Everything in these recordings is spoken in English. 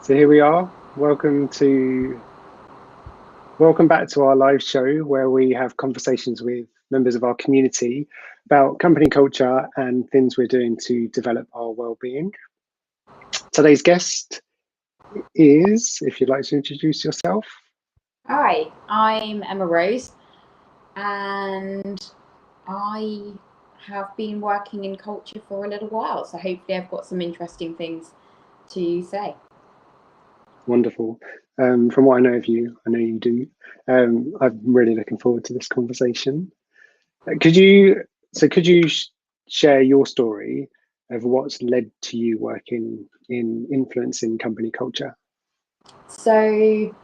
So here we are. Welcome back to our live show where we have conversations with members of our community about company culture and things we're doing to develop our well-being. Today's guest is, if you'd like to introduce yourself. Hi, I'm Emma Rose and I have been working in culture for a little while, so hopefully I've got some interesting things to say. Wonderful. From what I know of you, I know you do. I'm really looking forward to this conversation. Could you share your story of what's led to you working in influencing company culture? So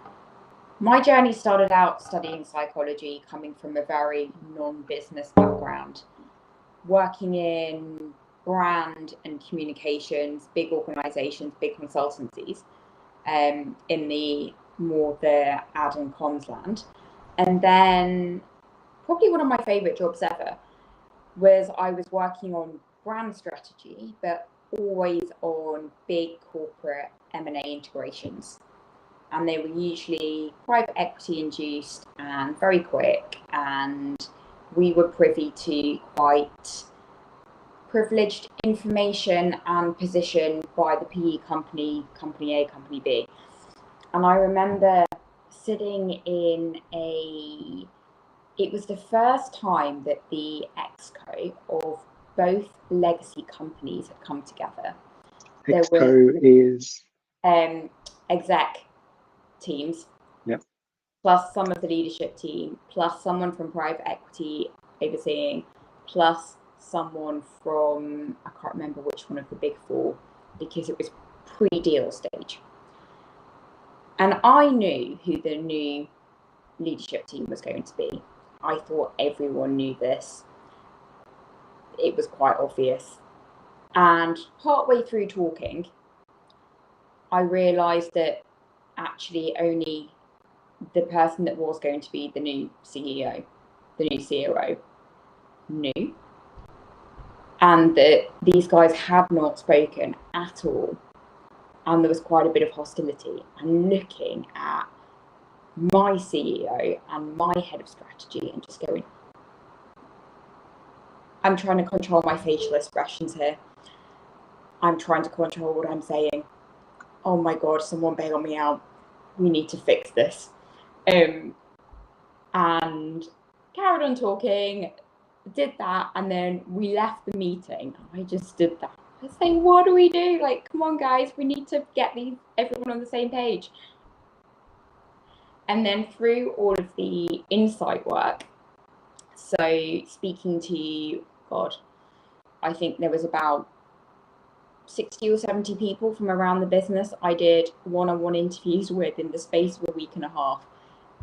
my journey started out studying psychology, coming from a very non-business background, working in brand and communications, big organizations, big consultancies, in the ad and comms land. And then probably one of my favorite jobs ever was I was working on brand strategy, but always on big corporate M&A integrations. And they were usually private equity induced and very quick. And we were privy to quite privileged information and position by the PE company, company A, company B. And I remember sitting in it was the first time that the exco of both legacy companies had come together. Exco is exec teams, yep, plus some of the leadership team, plus someone from private equity overseeing, plus someone from, I can't remember which one of the big four, because it was pre-deal stage. And I knew who the new leadership team was going to be. I thought everyone knew this. It was quite obvious. And partway through talking, I realised that actually only the person that was going to be the new CEO, the new COO, knew. And that these guys had not spoken at all. And there was quite a bit of hostility. And looking at my CEO and my head of strategy and just going, I'm trying to control my facial expressions here. I'm trying to control what I'm saying. Oh my God, someone bail me out. We need to fix this. And carried on talking, did that, and then we left the meeting. I just stood there. I was saying, what do we do? Like, come on, guys, we need to get everyone on the same page. And then through all of the insight work, so speaking to, God, I think there was about 60 or 70 people from around the business I did one-on-one interviews with in the space of a week and a half.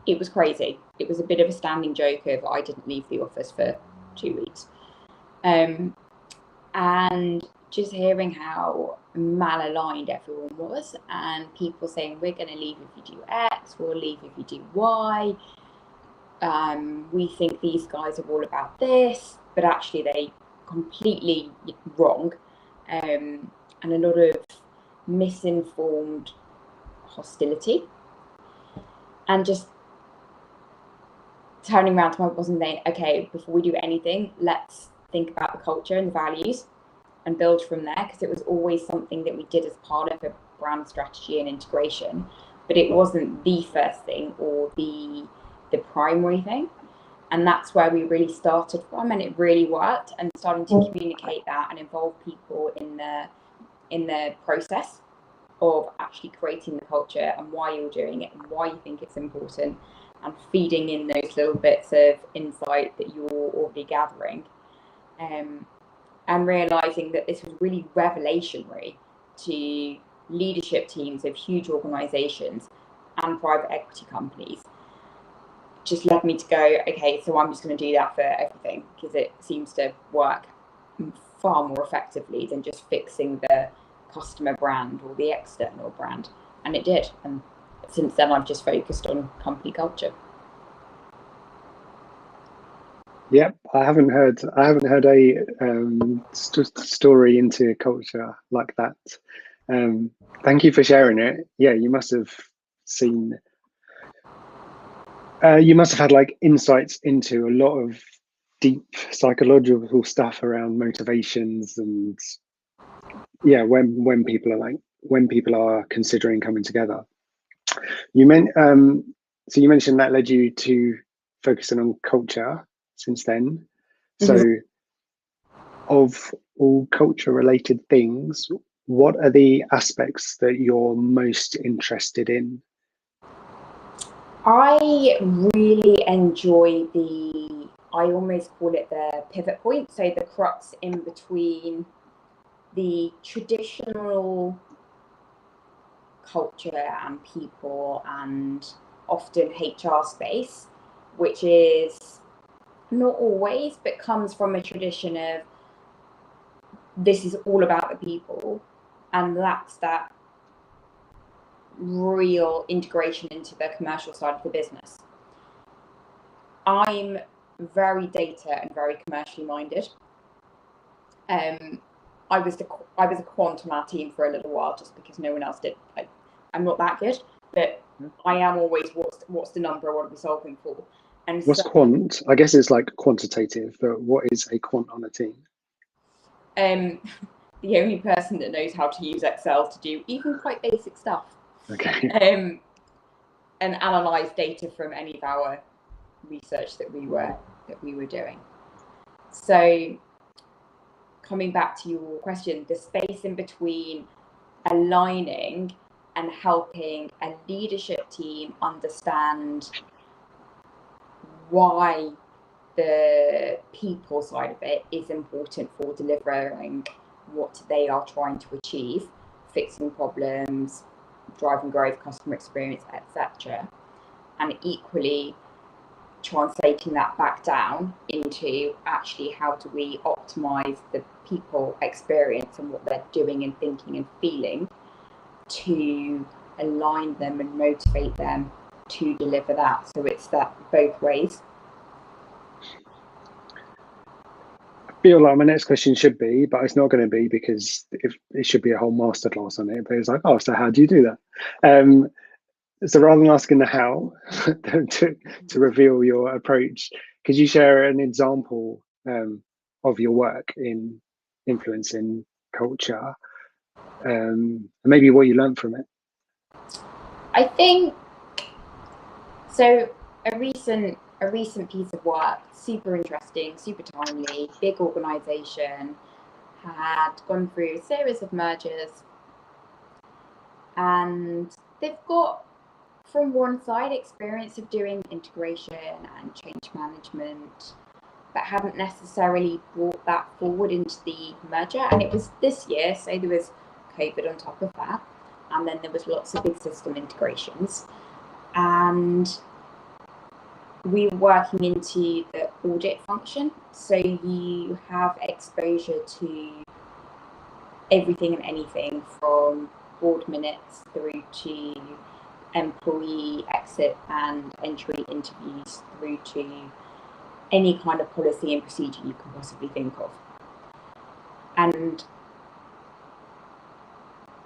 It was crazy. It was a bit of a standing joke of I didn't leave the office for 2 weeks. And just hearing how malaligned everyone was, and people saying, we're going to leave if you do X, we'll leave if you do Y. We think these guys are all about this, but actually they completely wrong. And a lot of misinformed hostility. And just turning around to my boss and saying, okay, before we do anything, let's think about the culture and the values and build from there, because it was always something that we did as part of a brand strategy and integration, but it wasn't the first thing or the primary thing. And that's where we really started from, and it really worked, and starting to communicate that and involve people in the process of actually creating the culture and why you're doing it and why you think it's important, and feeding in those little bits of insight that you're already gathering, and realizing that this was really revelationary to leadership teams of huge organizations and private equity companies. Just led me to go, okay, so I'm just going to do that for everything, because it seems to work far more effectively than just fixing the customer brand or the external brand. And it did. And since then, I've just focused on company culture. Yep, I haven't heard a story into culture like that. Thank you for sharing it. Yeah, you must have seen, you must have had like insights into a lot of deep psychological stuff around motivations and yeah, when people are considering coming together. You meant so you mentioned that led you to focusing on culture since then. So of all culture related things, what are the aspects that you're most interested in? I really enjoy I almost call it the pivot point. So the crux in between the traditional culture and people and often HR space, which is not always, but comes from a tradition of this is all about the people and lacks that real integration into the commercial side of the business. I'm very data and very commercially minded. I was a quant on our team for a little while just because no one else did. I'm not that good, but I am always what's the number, what are we solving for? And what's quant? I guess it's like quantitative, but what is a quant on a team? The only person that knows how to use Excel to do even quite basic stuff. Okay. And analyze data from any of our research that we were doing. So coming back to your question, the space in between aligning and helping a leadership team understand why the people side of it is important for delivering what they are trying to achieve, fixing problems, driving growth, customer experience, etc. And equally translating that back down into actually how do we optimize the people experience and what they're doing and thinking and feeling to align them and motivate them to deliver that. So it's that both ways. I feel like my next question should be, but it's not going to be because it should be a whole masterclass on it. But it's like, oh, so how do you do that? So rather than asking the how to reveal your approach, could you share an example of your work in influencing culture, and maybe what you learned from it? I think so. A recent piece of work, super interesting, super timely, big organisation, had gone through a series of mergers, and they've got, from one side, experience of doing integration and change management, but hadn't necessarily brought that forward into the merger. And it was this year, so there was COVID on top of that, and then there was lots of big system integrations, and we were working into the audit function, so you have exposure to everything and anything from board minutes through to employee exit and entry interviews through to any kind of policy and procedure you can possibly think of. And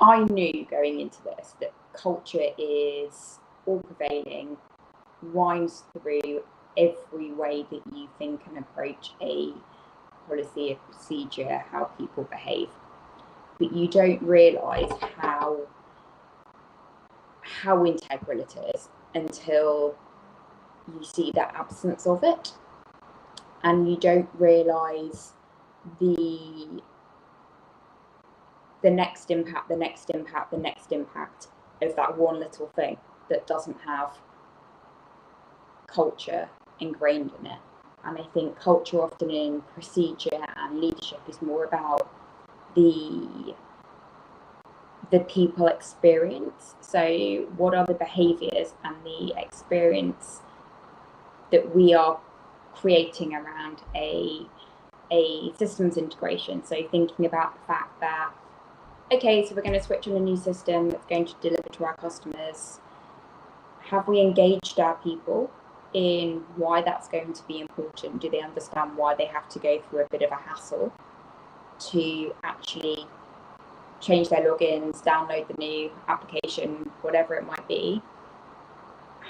I knew going into this that culture is all prevailing, winds through every way that you think and approach a policy, a procedure, how people behave. But you don't realise how integral it is until you see the absence of it, and you don't realise the next impact of that one little thing that doesn't have culture ingrained in it. And I think culture often in procedure and leadership is more about the people experience. So what are the behaviours and the experience that we are creating around a systems integration? So thinking about the fact that, okay, so we're going to switch on a new system that's going to deliver to our customers. Have we engaged our people in why that's going to be important? Do they understand why they have to go through a bit of a hassle to actually change their logins, download the new application, whatever it might be,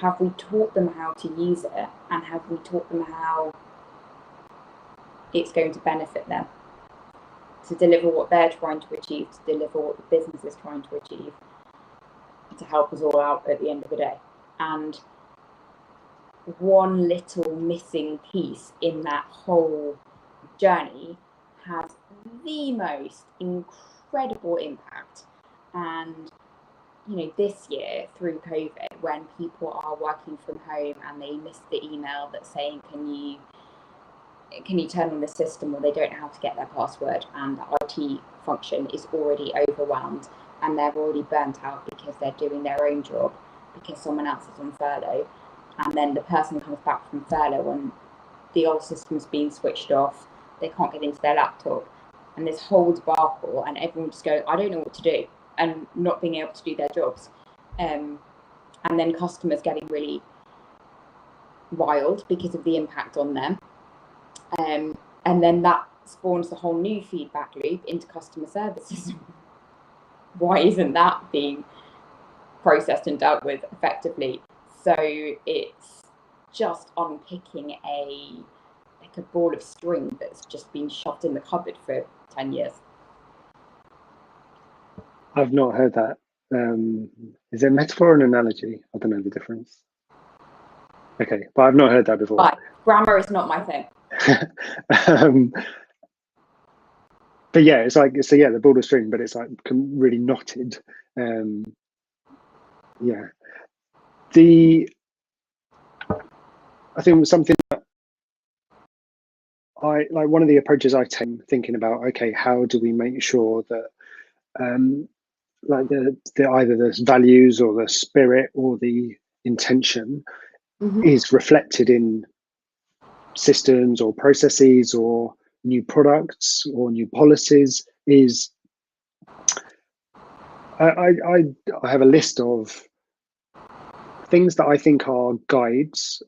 have we taught them how to use it, and have we taught them how it's going to benefit them to deliver what they're trying to achieve, to deliver what the business is trying to achieve, to help us all out at the end of the day? And one little missing piece in that whole journey has the most incredible impact. And you know, this year through COVID, when people are working from home and they miss the email that's saying, can you turn on the system, or they don't know how to get their password, and the IT function is already overwhelmed and they're already burnt out because they're doing their own job because someone else is on furlough, and then the person comes back from furlough and the old system's being switched off, they can't get into their laptop, and this whole debacle, and everyone just goes, I don't know what to do, and not being able to do their jobs, and then customers getting really riled because of the impact on them, and then that spawns the whole new feedback loop into customer services. Why isn't that being processed and dealt with effectively? So it's just unpicking a ball of string that's just been shoved in the cupboard for 10 years. I've not heard that. Is it a metaphor or an analogy? I don't know the difference. Okay, but I've not heard that before. Right. Grammar is not my thing. But yeah, it's like, so yeah, the ball of string, but it's like really knotted. Yeah. I think something that one of the approaches I take, thinking about, okay, how do we make sure that like the either the values or the spirit or the intention is reflected in systems or processes or new products or new policies, is I have a list of things that I think are guides,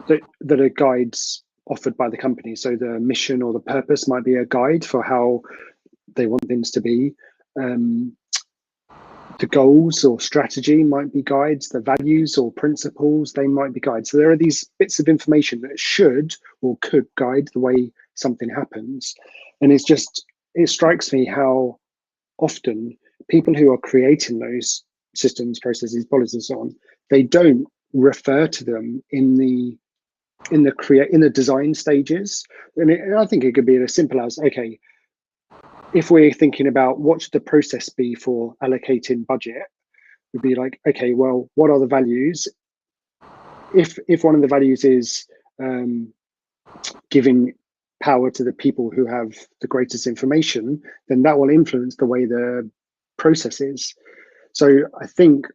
that are guides offered by the company. So the mission or the purpose might be a guide for how they want things to be. The goals or strategy might be guides. The values or principles, they might be guides. So there are these bits of information that should or could guide the way something happens. And it strikes me how often people who are creating those systems, processes, policies, and so on, they don't refer to them in the design stages. And I think it could be as simple as, okay, if we're thinking about what should the process be for allocating budget, would be like, okay, well, what are the values? If one of the values is giving power to the people who have the greatest information, then that will influence the way the process is. So I think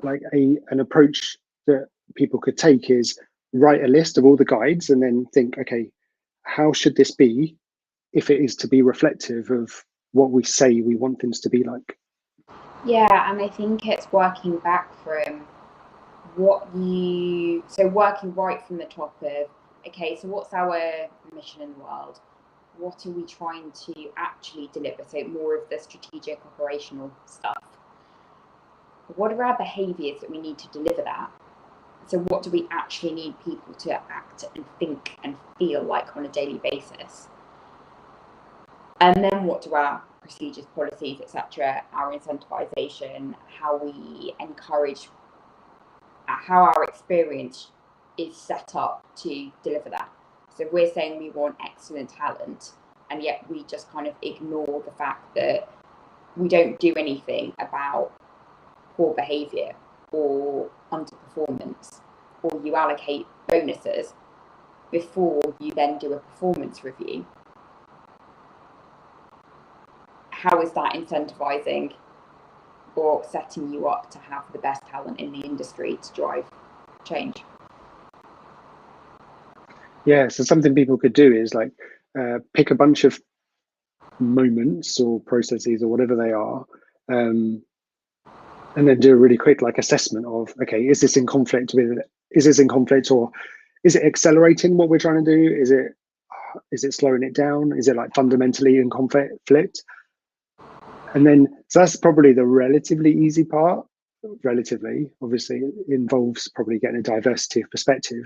like an approach that people could take is write a list of all the guides and then think, okay, how should this be if it is to be reflective of what we say we want things to be like? Yeah, and I think it's working back from working right from the top of, okay, so what's our mission in the world? What are we trying to actually deliver? So more of the strategic operational stuff. What are our behaviours that we need to deliver that? So what do we actually need people to act and think and feel like on a daily basis? And then what do our procedures, policies, etc., our incentivization, how we encourage, how our experience is set up to deliver that. So if we're saying we want excellent talent, and yet we just kind of ignore the fact that we don't do anything about poor behaviour or underperformance, or you allocate bonuses before you then do a performance review, how is that incentivizing or setting you up to have the best talent in the industry to drive change? Yeah, so something people could do is like pick a bunch of moments or processes or whatever they are, and then do a really quick like assessment of, okay, is this in conflict, or is it accelerating what we're trying to do? Is it slowing it down? Is it like fundamentally in conflict? And then, so that's probably the relatively easy part. Relatively, obviously, it involves probably getting a diversity of perspective.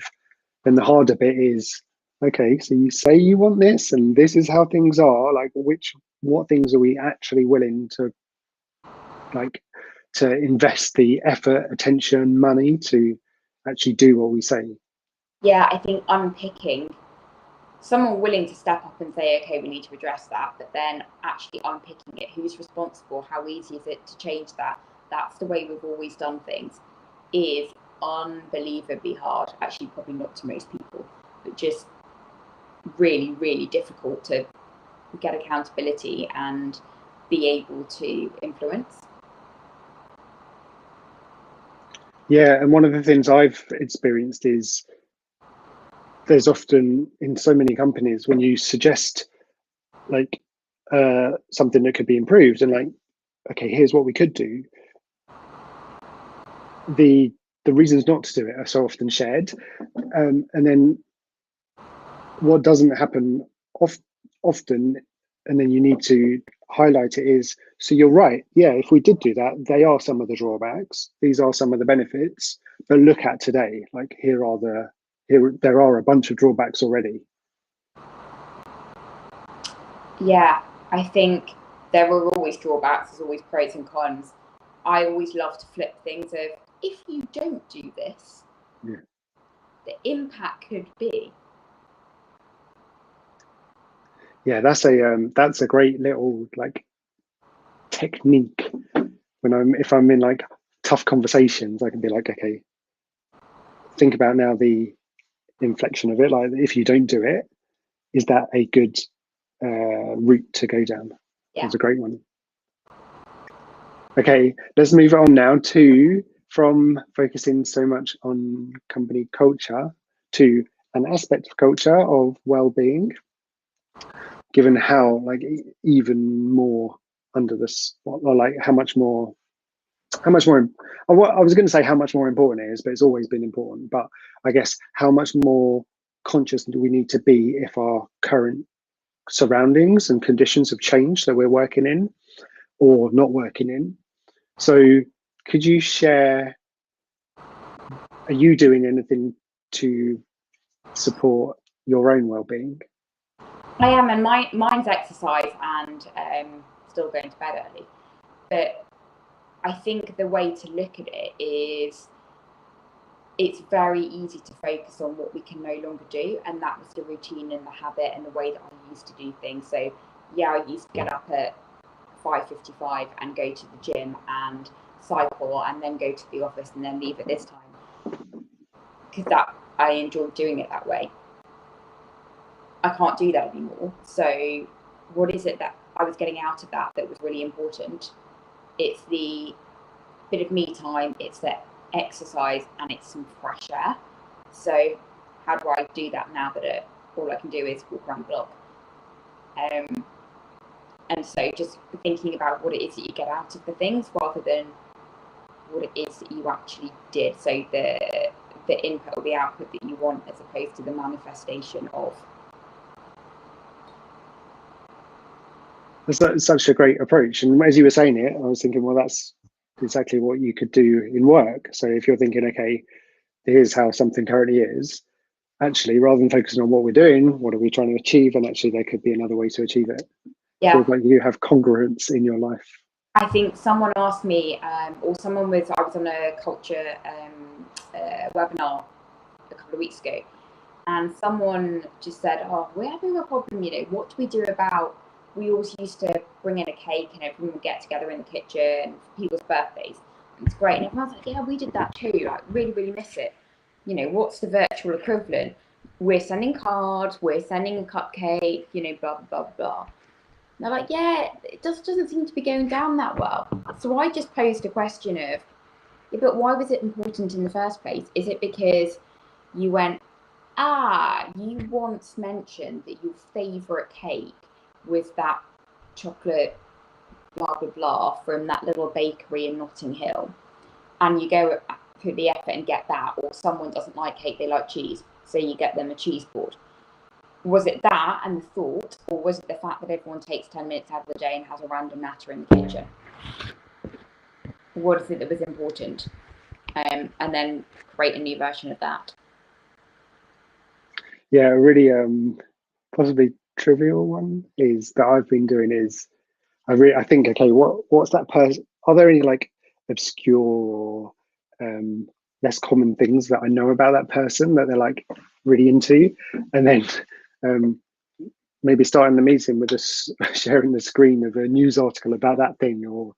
Then the harder bit is, okay, so you say you want this, and this is how things are. Like, what things are we actually willing to, like, to invest the effort, attention, money to actually do what we say? Yeah, I think unpicking someone willing to step up and say, okay, we need to address that, but then actually unpicking it, who's responsible, how easy is it to change that? That's the way we've always done things, is unbelievably hard. Actually, probably not to most people, but just really, really difficult to get accountability and be able to influence. Yeah, and one of the things I've experienced is there's often in so many companies when you suggest like something that could be improved and like, okay, here's what we could do. The reasons not to do it are so often shared, and then what doesn't happen often, and then you need to highlight it is, so you're right, yeah, if we did do that, they are some of the drawbacks, these are some of the benefits, but look at today, like there are a bunch of drawbacks already. Yeah, I think there are always drawbacks, there's always pros and cons. I always love to flip things of, if you don't do this, Yeah. the impact could be. Yeah, that's a great little like technique. If I'm in like tough conversations, I can be like, okay, think about now the inflection of it. Like, if you don't do it, is that a good route to go down? Yeah. That's a great one. Okay, let's move on now from focusing so much on company culture to an aspect of culture of well-being, given how like even more under this, or like how much more, I was going to say how much more important it is, but it's always been important. But I guess how much more conscious do we need to be if our current surroundings and conditions have changed that we're working in or not working in? So could you share, are you doing anything to support your own well-being? I am, and mine's exercise and still going to bed early. But I think the way to look at it is it's very easy to focus on what we can no longer do, and that was the routine and the habit and the way that I used to do things. So yeah, I used to get up at 5:55 and go to the gym and cycle and then go to the office and then leave at this time, because that I enjoyed doing it that way. I can't do that anymore. So what is it that I was getting out of that was really important? It's the bit of me time, it's the exercise, and it's some fresh air. So how do I do that now that all I can do is walk around the block? And so just thinking about what it is that you get out of the things rather than what it is that you actually did. So the input or the output that you want, as opposed to the manifestation of. That's such a great approach. And as you were saying it, I was thinking, well, that's exactly what you could do in work. So if you're thinking, okay, here's how something currently is, actually, rather than focusing on what we're doing, what are we trying to achieve? And actually, there could be another way to achieve it. Yeah. Feels like you have congruence in your life. I think someone asked me, I was on a culture webinar a couple of weeks ago, and someone just said, oh, we're having a problem, what do we do about, we always used to bring in a cake and everyone would get together in the kitchen for people's birthdays. And it's great. And everyone's like, yeah, we did that too. Like, really, really miss it. What's the virtual equivalent? We're sending cards, we're sending a cupcake, blah, blah, blah, blah. And they're like, yeah, it just doesn't seem to be going down that well. So I just posed a question of, yeah, but why was it important in the first place? Is it because you went, you once mentioned that your favourite cake was that chocolate blah, blah, blah from that little bakery in Notting Hill, and you go put the effort and get that, or someone doesn't like cake, they like cheese, so you get them a cheese board. Was it that and the thought, or was it the fact that everyone takes 10 minutes out of the day and has a random natter in the kitchen? What is it that was important? And then create a new version of that. Yeah, a really possibly trivial one is that I've been doing is I think, okay, what's that person? Are there any like obscure less common things that I know about that person that they're like really into? And then maybe starting the meeting with us sharing the screen of a news article about that thing, or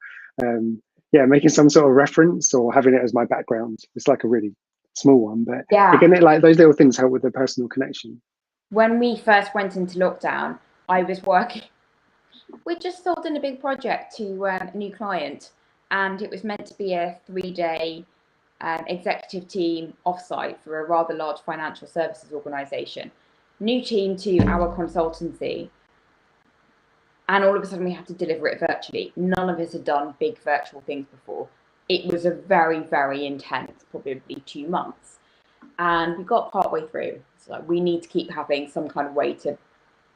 yeah, making some sort of reference or having it as my background. It's like a really small one, but Yeah. again, like those little things help with the personal connection. When we first went into lockdown, I was working. We just sold in a big project to a new client, and it was meant to be a 3-day executive team offsite for a rather large financial services organisation. New team to our consultancy, and all of a sudden we had to deliver it virtually. None of us had done big virtual things before. It was a very, very intense, probably 2 months. And we got partway through. So like, we need to keep having some kind of way to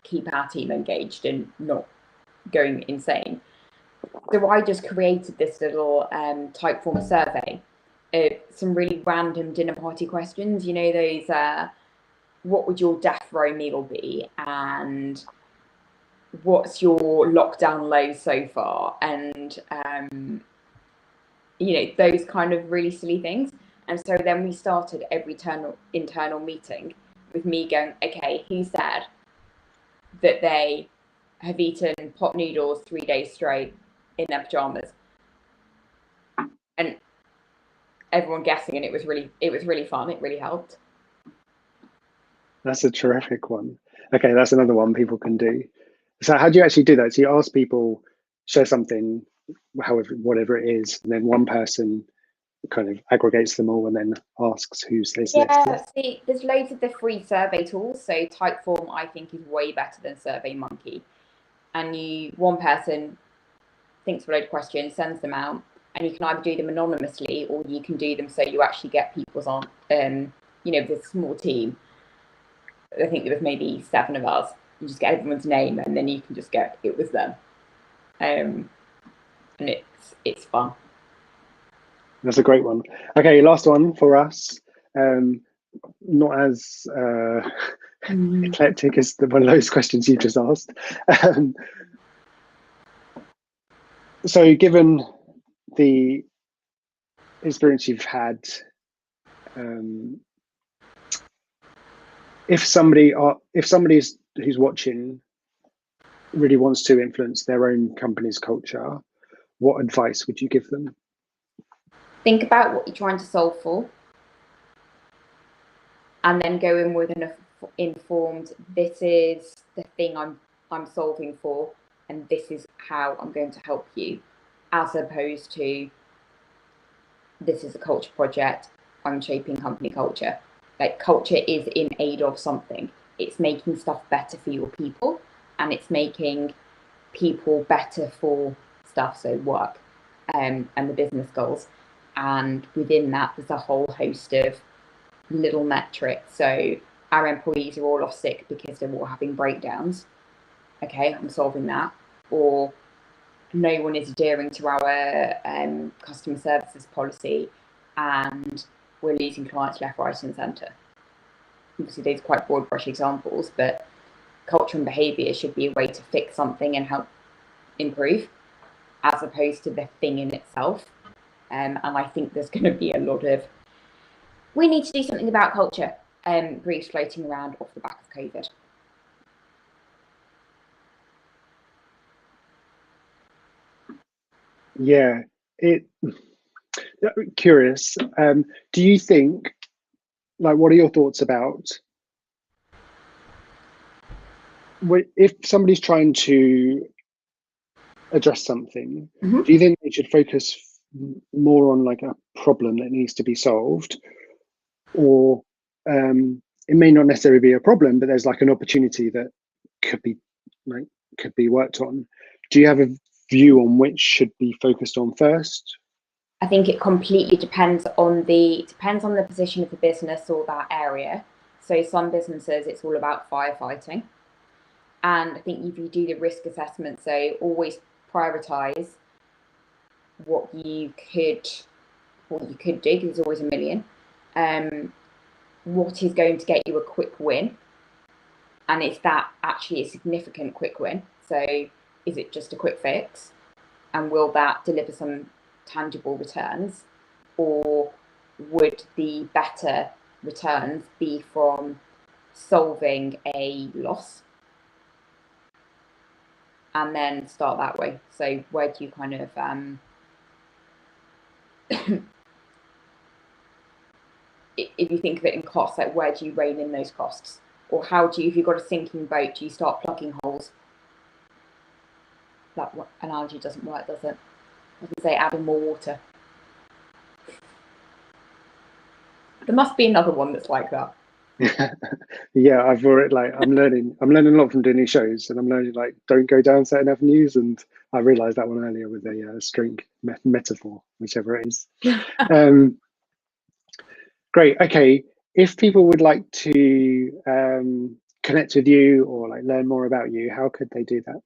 keep our team engaged and not going insane. So I just created this little Typeform survey, some really random dinner party questions. You know, those, what would your death row meal be? And what's your lockdown low so far? And, you know, those kind of really silly things. And so then we started every internal meeting with me going, okay, who said that they have eaten pot noodles 3 days straight in their pajamas? And everyone guessing, and it was really fun. It really helped. That's a terrific one. Okay, that's another one people can do. So how do you actually do that? So you ask people, share something, however, whatever it is, and then one person kind of aggregates them all and then asks who says this. Yeah, see, there's loads of the free survey tools. So Typeform, I think, is way better than SurveyMonkey. And one person thinks of a load of questions, sends them out, and you can either do them anonymously or you can do them so you actually get people's on, you know, with a small team. I think there was maybe 7 of us. You just get everyone's name and then you can just go, it was them. And it's fun. That's a great one. Okay, last one for us. Not as eclectic as one of those questions you just asked. So given the experience you've had, if somebody who's watching really wants to influence their own company's culture, what advice would you give them? Think about what you're trying to solve for, and then go in with an informed, this is the thing I'm solving for, and this is how I'm going to help you, as opposed to this is a culture project, I'm shaping company culture. Like, culture is in aid of something. It's making stuff better for your people, and it's making people better for stuff, so work, and the business goals. And within that, there's a whole host of little metrics. So our employees are all off sick because they're all having breakdowns. Okay, I'm solving that. Or no one is adhering to our customer services policy and we're losing clients left, right and centre. Obviously, these are quite broad brush examples, but culture and behaviour should be a way to fix something and help improve, as opposed to the thing in itself. And I think there's going to be a lot of, we need to do something about culture, briefs floating around off the back of COVID. Yeah, curious. Do you think, like, what are your thoughts about if somebody's trying to address something? Mm-hmm. Do you think they should focus more on like a problem that needs to be solved, or it may not necessarily be a problem, but there's like an opportunity that could be worked on? Do you have a view on which should be focused on first? I think it completely depends on the position of the business or that area. So some businesses, it's all about firefighting. And I think if you do the risk assessment, so always prioritize what you could do, because there's always a million. What is going to get you a quick win? And is that actually a significant quick win? So is it just a quick fix? And will that deliver some tangible returns? Or would the better returns be from solving a loss? And then start that way. So where do you kind of if you think of it in costs, like where do you rein in those costs? Or how do you, if you've got a sinking boat, do you start plugging holes? That analogy doesn't work, does it? I can say adding more water. There must be another one that's like that. Yeah, I've already I'm learning a lot from doing these shows, and I'm learning like don't go down certain avenues, and I realized that one earlier with a string metaphor, whichever it is. Great. Okay, if people would like to connect with you or like learn more about you, how could they do that?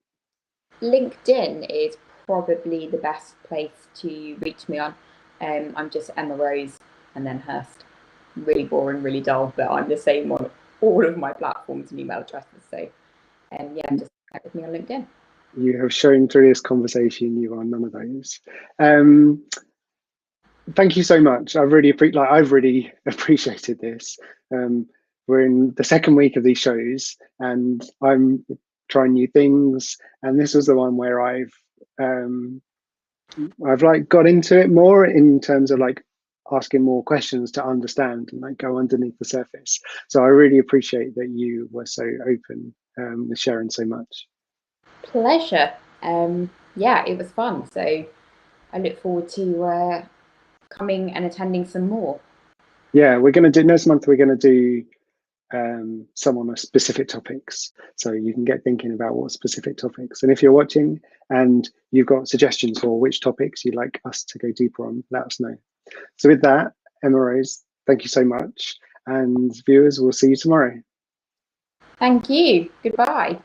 LinkedIn is probably the best place to reach me on. I'm just Emma Rose and then Hurst. Really boring, really dull, but I'm the same on all of my platforms and email addresses. So, yeah, just connect with me on LinkedIn. You have shown through this conversation you are none of those. Thank you so much. I've really appreciated this. We're in the second week of these shows, and I'm trying new things. And this was the one where I've like got into it more in terms of like asking more questions to understand and like go underneath the surface. So I really appreciate that you were so open with sharing so much. Pleasure. Yeah, it was fun. So I look forward to coming and attending some more. Yeah, we're going to do next month. We're going to do some on specific topics, so you can get thinking about what specific topics. And if you're watching and you've got suggestions for which topics you'd like us to go deeper on, let us know. So with that, Emma Rose, thank you so much, and viewers, we'll see you tomorrow. Thank you. Goodbye.